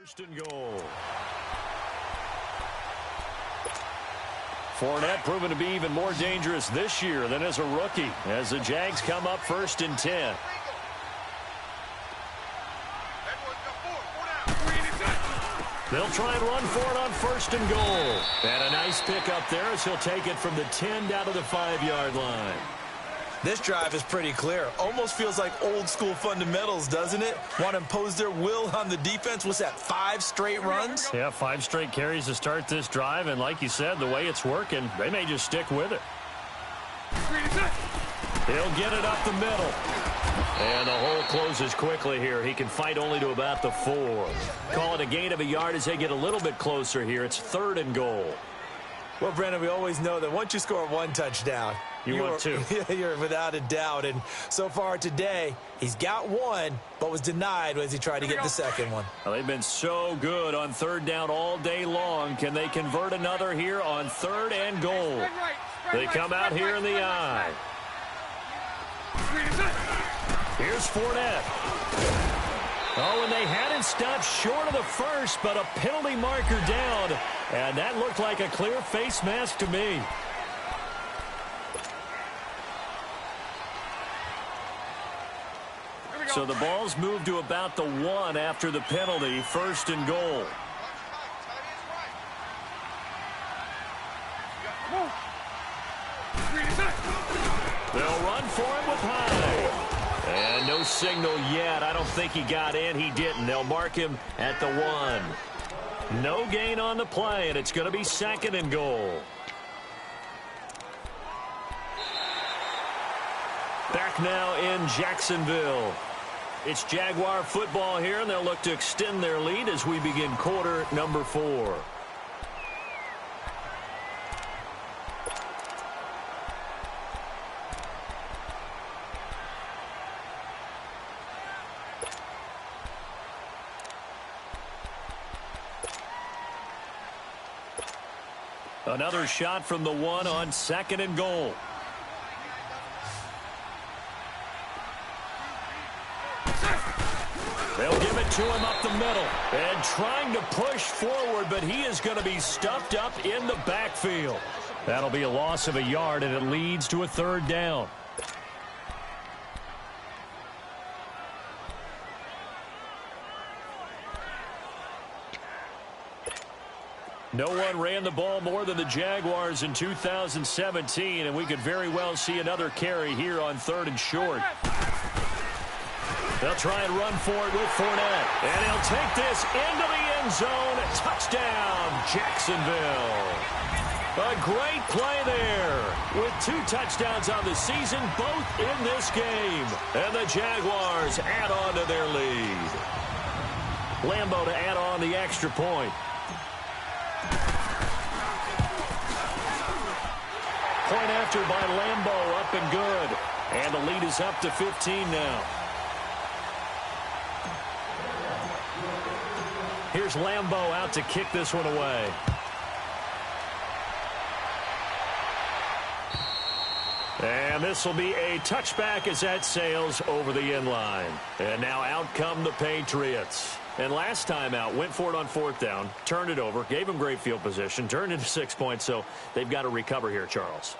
First and goal. Fournette proven to be even more dangerous this year than as a rookie as the Jags come up 1st and 10. They'll try and run for it on 1st and goal. And a nice pickup there as he'll take it from the 10 down to the 5-yard line. This drive is pretty clear. Almost feels like old school fundamentals, doesn't it? Want to impose their will on the defense. What's that, 5 straight runs? Yeah, 5 straight carries to start this drive. And like you said, the way it's working, they may just stick with it. He'll get it up the middle. And the hole closes quickly here. He can fight only to about the 4. Call it a gain of a yard as they get a little bit closer here. It's 3rd and goal. Well, Brandon, we always know that once you score 1 touchdown, you're 2. You're without a doubt. And so far today, he's got 1, but was denied as he tried to get the second one. Well, they've been so good on 3rd down all day long. Can they convert another here on 3rd and goal? They come out here in the eye. Here's Fournette. Oh, and they had it stopped short of the first, but a penalty marker down. And that looked like a clear face mask to me. So the ball's moved to about the 1 after the penalty. 1st and goal. They'll run for it with Hyde. And no signal yet. I don't think he got in. He didn't. They'll mark him at the 1. No gain on the play, and it's going to be 2nd and goal. Back now in Jacksonville. It's Jaguar football here, and they'll look to extend their lead as we begin quarter number 4. Another shot from the 1 on 2nd and goal. They'll give it to him up the middle. And trying to push forward, but he is going to be stuffed up in the backfield. That'll be a loss of a yard, and it leads to a 3rd down. No one ran the ball more than the Jaguars in 2017, and we could very well see another carry here on 3rd and short. They'll try and run for it with Fournette. And he'll take this into the end zone. Touchdown, Jacksonville. A great play there. With 2 touchdowns on the season, both in this game. And the Jaguars add on to their lead. Lambeau to add on the extra point. Point after by Lambeau, up and good. And the lead is up to 15 now. Here's Lambeau out to kick this one away. And this will be a touchback as that sails over the end line. And now out come the Patriots. And last time out, went for it on 4th down, turned it over, gave them great field position, turned into 6 points, so they've got to recover here, Charles.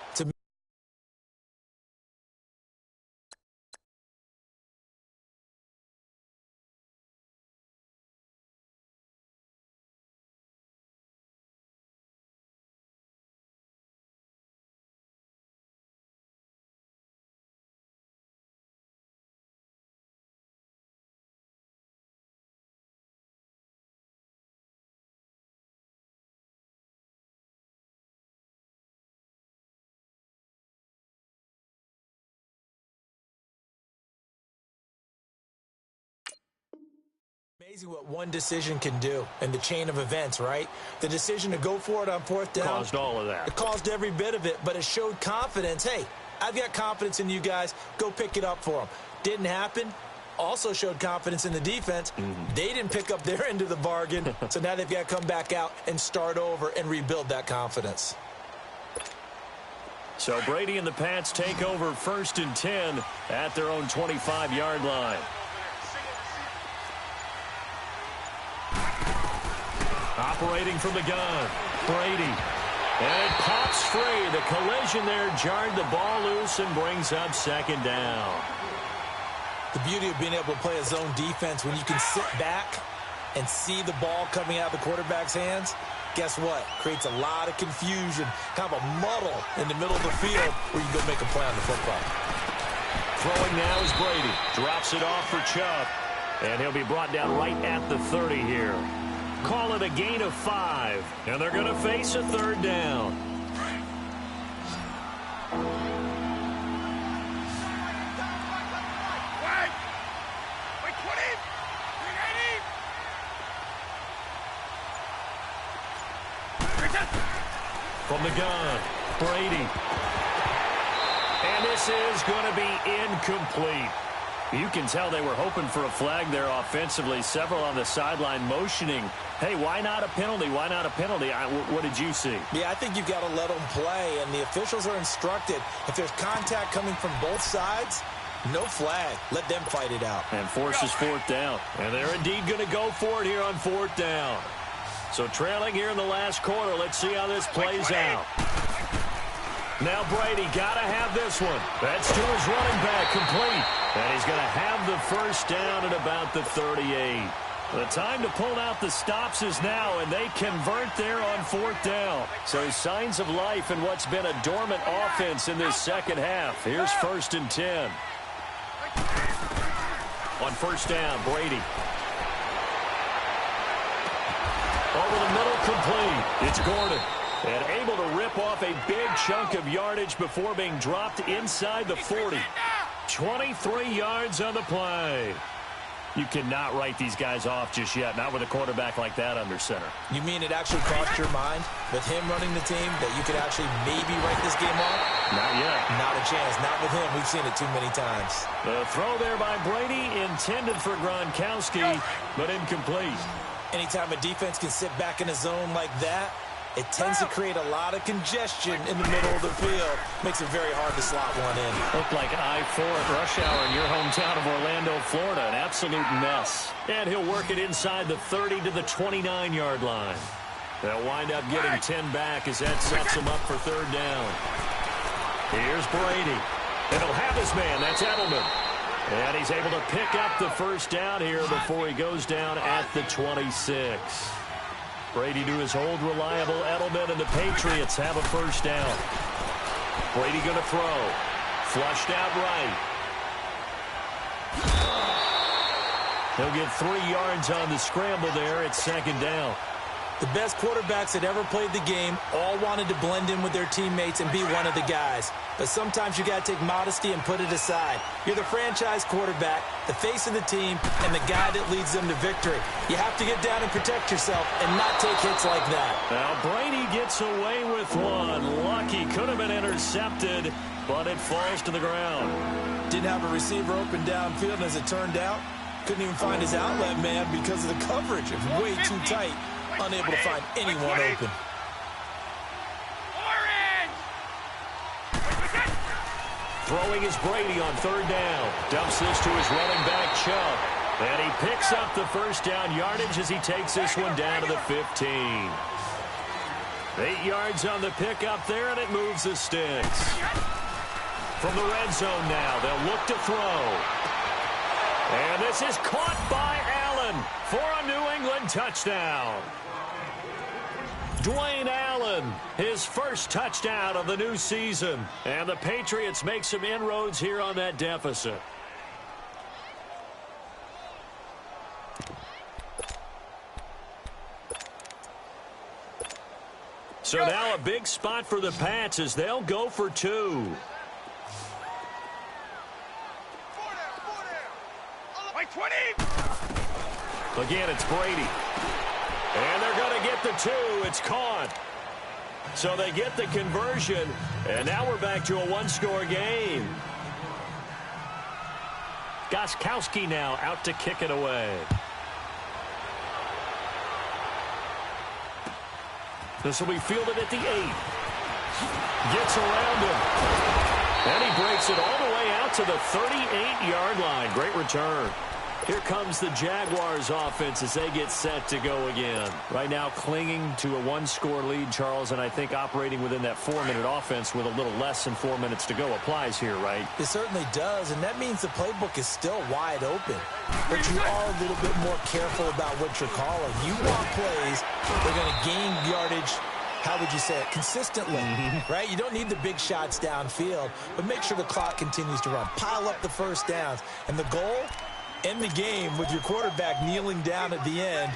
Amazing what one decision can do in the chain of events, right? The decision to go for it on 4th down. Caused all of that. It caused every bit of it, but it showed confidence. Hey, I've got confidence in you guys. Go pick it up for them. Didn't happen. Also showed confidence in the defense. They didn't pick up their end of the bargain, so now they've got to come back out and start over and rebuild that confidence. So Brady and the Pats take over 1st and 10 at their own 25-yard line. Operating from the gun, Brady. And it pops free. The collision there jarred the ball loose and brings up second down. The beauty of being able to play a zone defense when you can sit back and see the ball coming out of the quarterback's hands, guess what? Creates a lot of confusion, kind of a muddle in the middle of the field where you can go make a play on the football. Throwing now is Brady. Drops it off for Chubb. And he'll be brought down right at the 30 here. Call it a gain of 5. And they're going to face a third down. From the gun, Brady. And this is going to be incomplete. You can tell they were hoping for a flag there offensively. Several on the sideline motioning, hey, why not a penalty? Why not a penalty? What did you see? Yeah, I think you've got to let them play, and the officials are instructed. If there's contact coming from both sides, no flag. Let them fight it out. And forces fourth down. And they're indeed going to go for it here on fourth down. So trailing here in the last quarter. Let's see how this plays out. Now Brady got to have this one. That's to his running back, complete. And he's going to have the first down at about the 38. The time to pull out the stops is now, and they convert there on fourth down. So signs of life in what's been a dormant offense in this second half. Here's 1st and 10. On first down, Brady. Over the middle, complete. It's Gordon. And able to rip off a big chunk of yardage before being dropped inside the 40. 23 yards on the play. You cannot write these guys off just yet, not with a quarterback like that under center. You mean it actually crossed your mind with him running the team that you could actually maybe write this game off? Not yet. Not a chance. Not with him. We've seen it too many times. The throw there by Brady intended for Gronkowski, but incomplete. Anytime a defense can sit back in a zone like that, it tends to create a lot of congestion in the middle of the field. Makes it very hard to slot one in. Looked like I-4 at rush hour in your hometown of Orlando, Florida. An absolute mess. And he'll work it inside the 30 to the 29-yard line. They'll wind up getting 10 back as that sets him up for third down. Here's Brady. And he'll have his man. That's Edelman. And he's able to pick up the first down here before he goes down at the 26. Brady to his old reliable Edelman, and the Patriots have a first down. Brady going to throw. Flushed out right. He'll get 3 yards on the scramble there at second down. The best quarterbacks that ever played the game all wanted to blend in with their teammates and be one of the guys. But sometimes you got to take modesty and put it aside. You're the franchise quarterback, the face of the team, and the guy that leads them to victory. You have to get down and protect yourself and not take hits like that. Now Brady gets away with one. Lucky, could have been intercepted, but it falls to the ground. Didn't have a receiver open downfield, and as it turned out, couldn't even find his outlet man because of the coverage. It was way too tight. Unable to find anyone open. Throwing is Brady on third down. Dumps this to his running back, Chubb. And he picks up the first down yardage as he takes this one down to the 15. 8 yards on the pickup there, and it moves the sticks. From the red zone now, they'll look to throw. And this is caught by Allen for a New England touchdown. Dwayne Allen, his first touchdown of the new season. And the Patriots make some inroads here on that deficit. So now a big spot for the Pats as they'll go for 2. Again, it's Brady. And they're going to get the 2. It's caught. So they get the conversion, and now we're back to a one-score game. Gronkowski now out to kick it away. This will be fielded at the 8. Gets around him. And he breaks it all the way out to the 38-yard line. Great return. Here comes the Jaguars offense as they get set to go again. Right now clinging to a one-score lead, Charles, and I think operating within that 4-minute offense with a little less than 4 minutes to go applies here, right? It certainly does, and that means the playbook is still wide open. But you are a little bit more careful about what you're calling. You want plays that are going to gain yardage, how would you say it, consistently, right? You don't need the big shots downfield, but make sure the clock continues to run. Pile up the first downs, and the goal, end the game with your quarterback kneeling down at the end.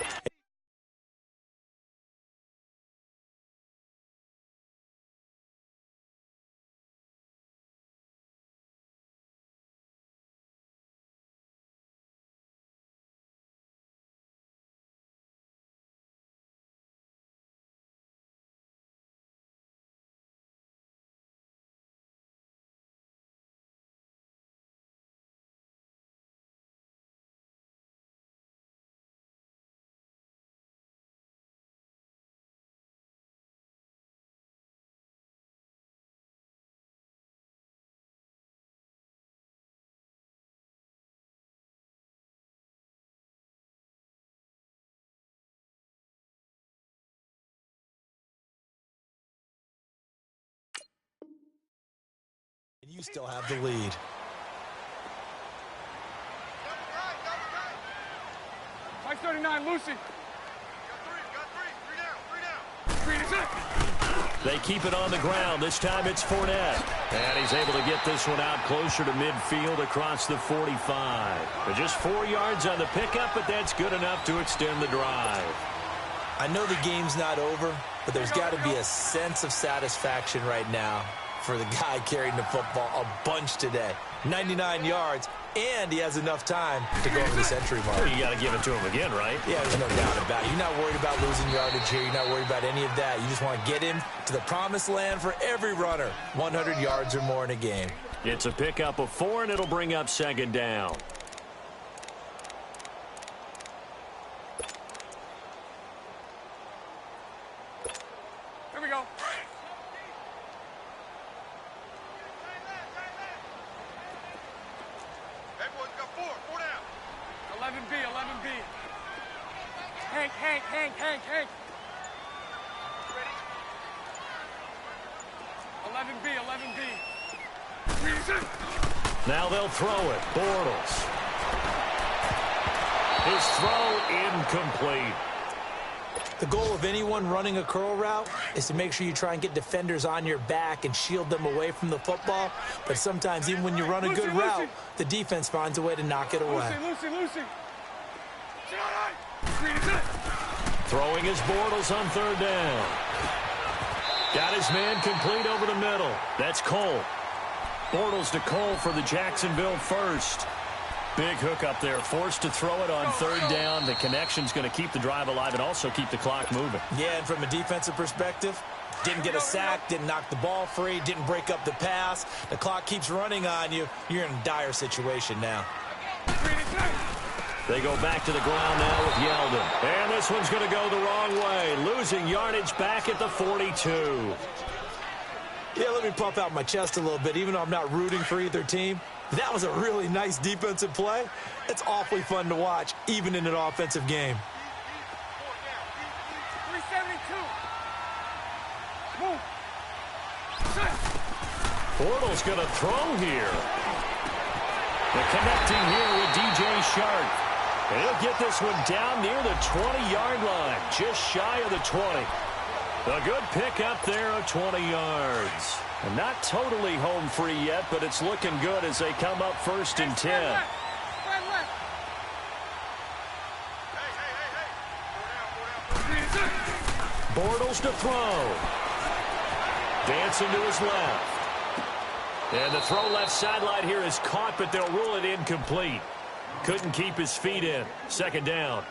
And you still have the lead. Mike 39, Lucy. Three down. They keep it on the ground. This time it's Fournette. And he's able to get this one out closer to midfield across the 45. But just 4 yards on the pickup, but that's good enough to extend the drive. I know the game's not over, but there's got to be a sense of satisfaction right now for the guy carrying the football a bunch today. 99 yards, and he has enough time to go over the century mark. Well, you got to give it to him again, right? Yeah, there's no doubt about it. You're not worried about losing yardage here. You're not worried about any of that. You just want to get him to the promised land for every runner. 100 yards or more in a game. It's a pickup of 4, and it'll bring up second down. Here we go. Everyone's got four down. 11B, 11B. Hank. 11B. Now they'll throw it. Bortles. His throw incomplete. The goal of anyone running a curl route is to make sure you try and get defenders on your back and shield them away from the football. But sometimes, even when you run a good route, the defense finds a way to knock it away. Lucy. Throwing his Bortles on third down. Got his man complete over the middle. That's Cole. Bortles to Cole for the Jacksonville first. Big hook up there, forced to throw it on third down. The connection's going to keep the drive alive and also keep the clock moving. Yeah, and from a defensive perspective, didn't get a sack, didn't knock the ball free, didn't break up the pass. The clock keeps running on you. You're in a dire situation now. They go back to the ground now with Yeldon. And this one's going to go the wrong way, losing yardage back at the 42. Yeah, let me puff out my chest a little bit, even though I'm not rooting for either team. That was a really nice defensive play. It's awfully fun to watch, even in an offensive game. 372. Move. Bortles going to throw here. The connecting here with DJ Shark. And he'll get this one down near the 20-yard line, just shy of the 20. A good pickup there of 20 yards. And not totally home free yet, but it's looking good as they come up first and 10. Bortles to throw. Dancing to his left. And the throw left sideline here is caught, but they'll rule it incomplete. Couldn't keep his feet in. Second down.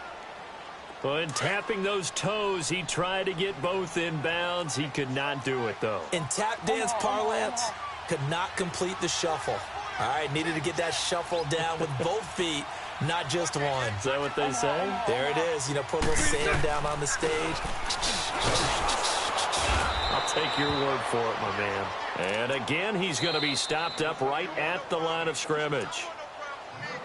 But tapping those toes, he tried to get both in bounds. He could not do it, though. In tap dance parlance, could not complete the shuffle. All right, needed to get that shuffle down with both feet, not just one. Is that what they say? There it is. You know, put a little sand down on the stage. I'll take your word for it, my man. And again, he's going to be stopped up right at the line of scrimmage.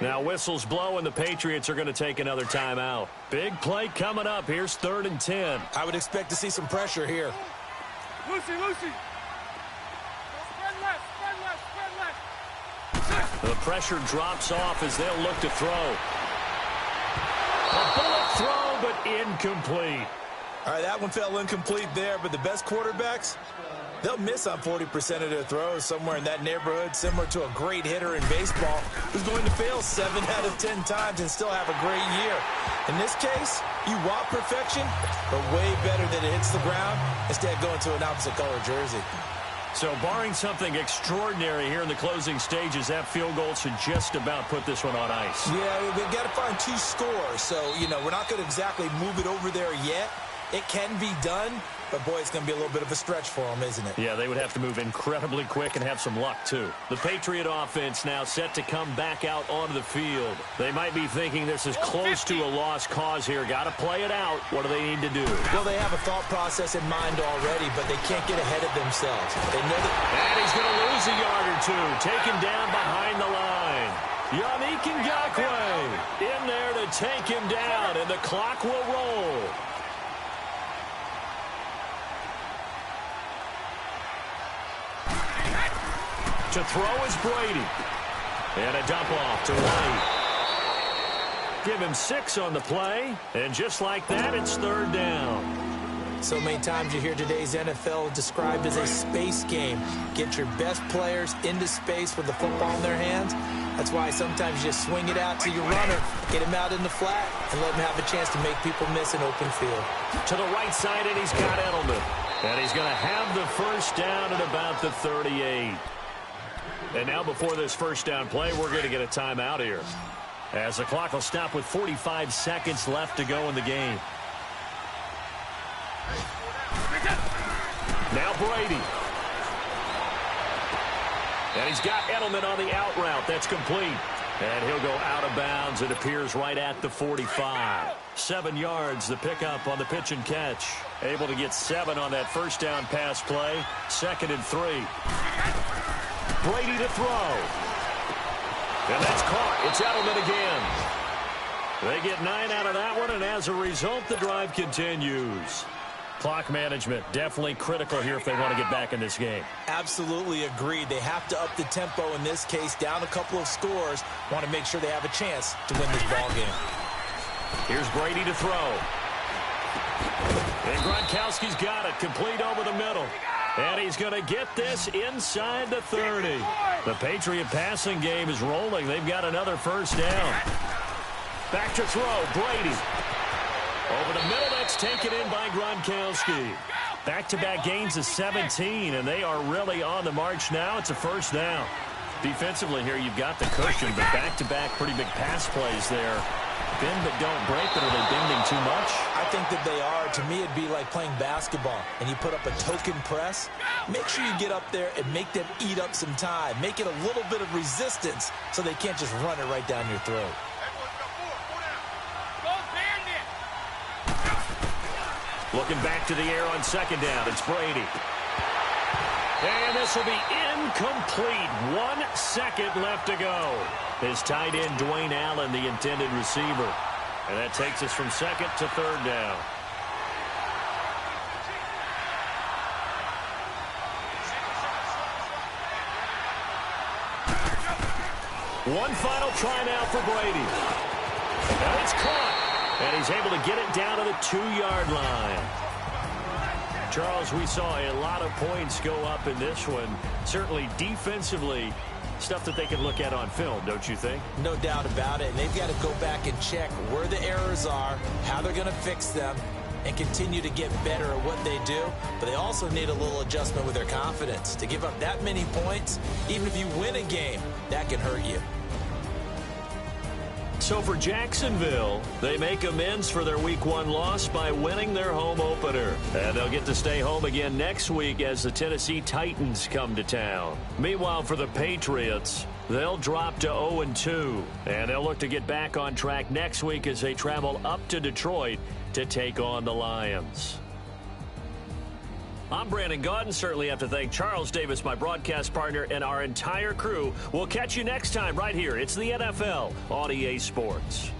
Now whistles blow and the Patriots are going to take another timeout. Big play coming up. Here's 3rd and 10. I would expect to see some pressure here. Lucy, Lucy. Spread left, spread left, spread left. The pressure drops off as they'll look to throw. A bullet throw, but incomplete. All right, that one fell incomplete there, but the best quarterbacks, they'll miss on 40% of their throws, somewhere in that neighborhood, similar to a great hitter in baseball who's going to fail 7 out of 10 times and still have a great year. In this case, you want perfection, but way better that it hits the ground instead of going to an opposite color jersey. So barring something extraordinary here in the closing stages, that field goal should just about put this one on ice. Yeah, we've got to find 2 scores, so, we're not going to exactly move it over there yet. It can be done, but, boy, it's going to be a little bit of a stretch for them, isn't it? Yeah, they would have to move incredibly quick and have some luck, too. The Patriot offense now set to come back out onto the field. They might be thinking this is close to a lost cause here. Got to play it out. What do they need to do? Well, they have a thought process in mind already, but they can't get ahead of themselves. They know that. And he's going to lose a yard or 2. Taken down behind the line. Yannick Ngakoue in there to take him down, and the clock will roll. To throw is Brady. And a dump off to White. Give him 6 on the play. And just like that, it's 3rd down. So many times you hear today's NFL described as a space game. Get your best players into space with the football in their hands. That's why sometimes you just swing it out to your runner, get him out in the flat, and let him have a chance to make people miss an open field. To the right side, and he's got Edelman. And he's going to have the first down at about the 38. And now before this first down play, we're going to get a timeout here, as the clock will stop with 45 seconds left to go in the game. Now Brady. And he's got Edelman on the out route. That's complete. And he'll go out of bounds. It appears right at the 45. 7 yards, the pickup on the pitch and catch. Able to get 7 on that first down pass play. 2nd and 3. Brady to throw. And that's caught. It's Edelman again. They get 9 out of that one, and as a result, the drive continues. Clock management definitely critical here if they want to get back in this game. Absolutely agreed. They have to up the tempo in this case, down a couple of scores. Want to make sure they have a chance to win this ball game. Here's Brady to throw. And Gronkowski's got it, complete over the middle. And he's going to get this inside the 30. The Patriot passing game is rolling. They've got another first down. Back to throw, Brady. Over the middle, that's taken in by Gronkowski. Back-to-back gains of 17, and they are really on the march now. It's a first down. Defensively here, you've got the cushion, but back-to-back pretty big pass plays there. Bend but don't break, but are they bending too much? I think that they are. To me, it'd be like playing basketball, and you put up a token press. Make sure you get up there and make them eat up some time. Make it a little bit of resistance so they can't just run it right down your throat. Looking back to the air on 2nd down, it's Brady. And this will be incomplete. 1 second left to go. His tight end, Dwayne Allen, the intended receiver. And that takes us from 2nd to 3rd down. One final try now for Brady. And it's caught. And he's able to get it down to the 2-yard line. Charles, we saw a lot of points go up in this one. Certainly defensively, stuff that they can look at on film, don't you think? No doubt about it. And they've got to go back and check where the errors are, how they're going to fix them, and continue to get better at what they do. But they also need a little adjustment with their confidence. To give up that many points, even if you win a game, that can hurt you. So for Jacksonville, they make amends for their Week 1 loss by winning their home opener. And they'll get to stay home again next week as the Tennessee Titans come to town. Meanwhile, for the Patriots, they'll drop to 0-2. And they'll look to get back on track next week as they travel up to Detroit to take on the Lions. I'm Brandon Gaudin. Certainly have to thank Charles Davis, my broadcast partner, and our entire crew. We'll catch you next time right here. It's the NFL on EA Sports.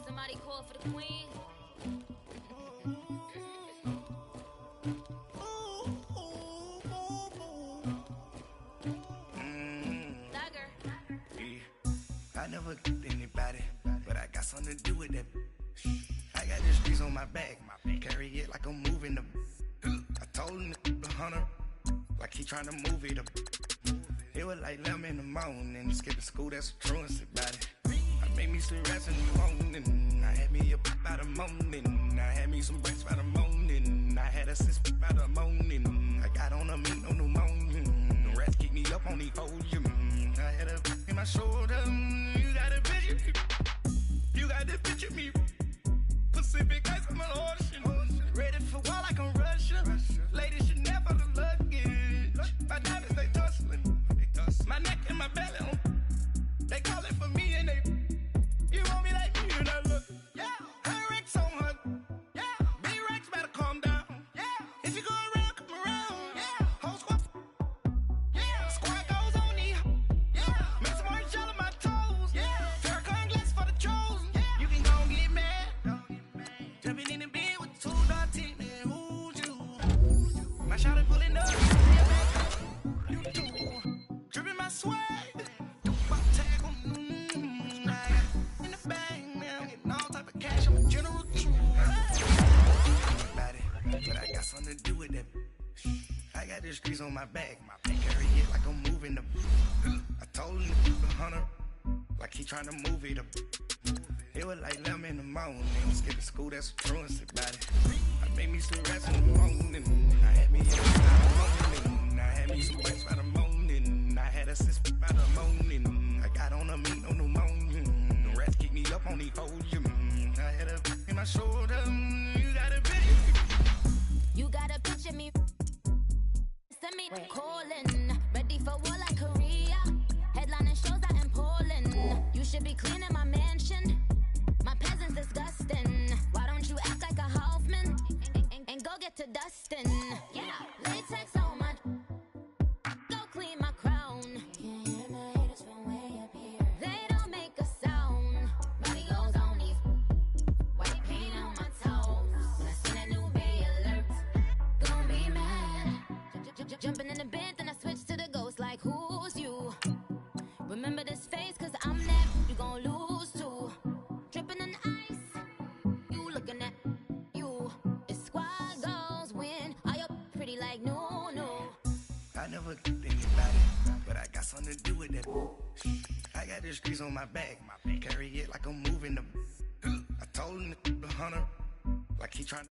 Somebody call for the queen. I never killed anybody, but I got something to do with that. I got the streets on my back, carry it like I'm moving them. I told him to 100, like he trying to move it up. It was like 11 in the morning, skipping school, that's a truancy about it. I made me some rats in the morning, I had me a pop by the morning. I had me some breaks by the morning, I had a six by the morning. I got on a meat, no pneumonia, the rats keep me up on the folium. I had a in my shoulder, you got a picture me, you got the picture me. Pacific ice, I'm an ocean, ready for war like I'm Russia. Ladies should never the luggage, my diamonds they tussling. My neck and my belly, they call it for me and they, you want me like me and I look, yeah. Her Rex on her, yeah. B-Rex better calm down, yeah. If you go around, come around, yeah. Whole squad, swag. Pop tag on in the bag, man. I'm getting all type of cash. I'm a general true. But I got something to do with that. I got the streets on my back. Carry it like I'm moving the. I told him to keep 100, like he trying to move it up. It was like 11 in the morning. Skip to school, that's what truancy about it. I made me some rats in the morning. I had me in the morning. I had me some rats by the morning. I had a sister by the morning. I got on a meat on the morning. The rats keep me up on the podium. I had a in my shoulder. You got a video. You gotta picture me. Send me calling. Ready for war like Korea. Headlining shows out in Poland. You should be cleaning my mansion. My peasants disgusting. Why don't you act like a Hoffman and go get to dustin'? Yeah, latex on my. Go clean my crown. Can't hear my haters from way up here. They don't make a sound. Money goes on these white paint on my toes. When I seen a new Bay alert, gon' be mad. Jumping in the bed, then I switch to the ghost. Like who's you? Remember this face, cause I'm that you gon' lose too. Dripping in ice, you looking at you. It's squad goals win. Are you pretty like no? I never killed anybody, but I got something to do with that. I got the streets on my back. Carry it like I'm moving the. I told him to keep 100, like he trying.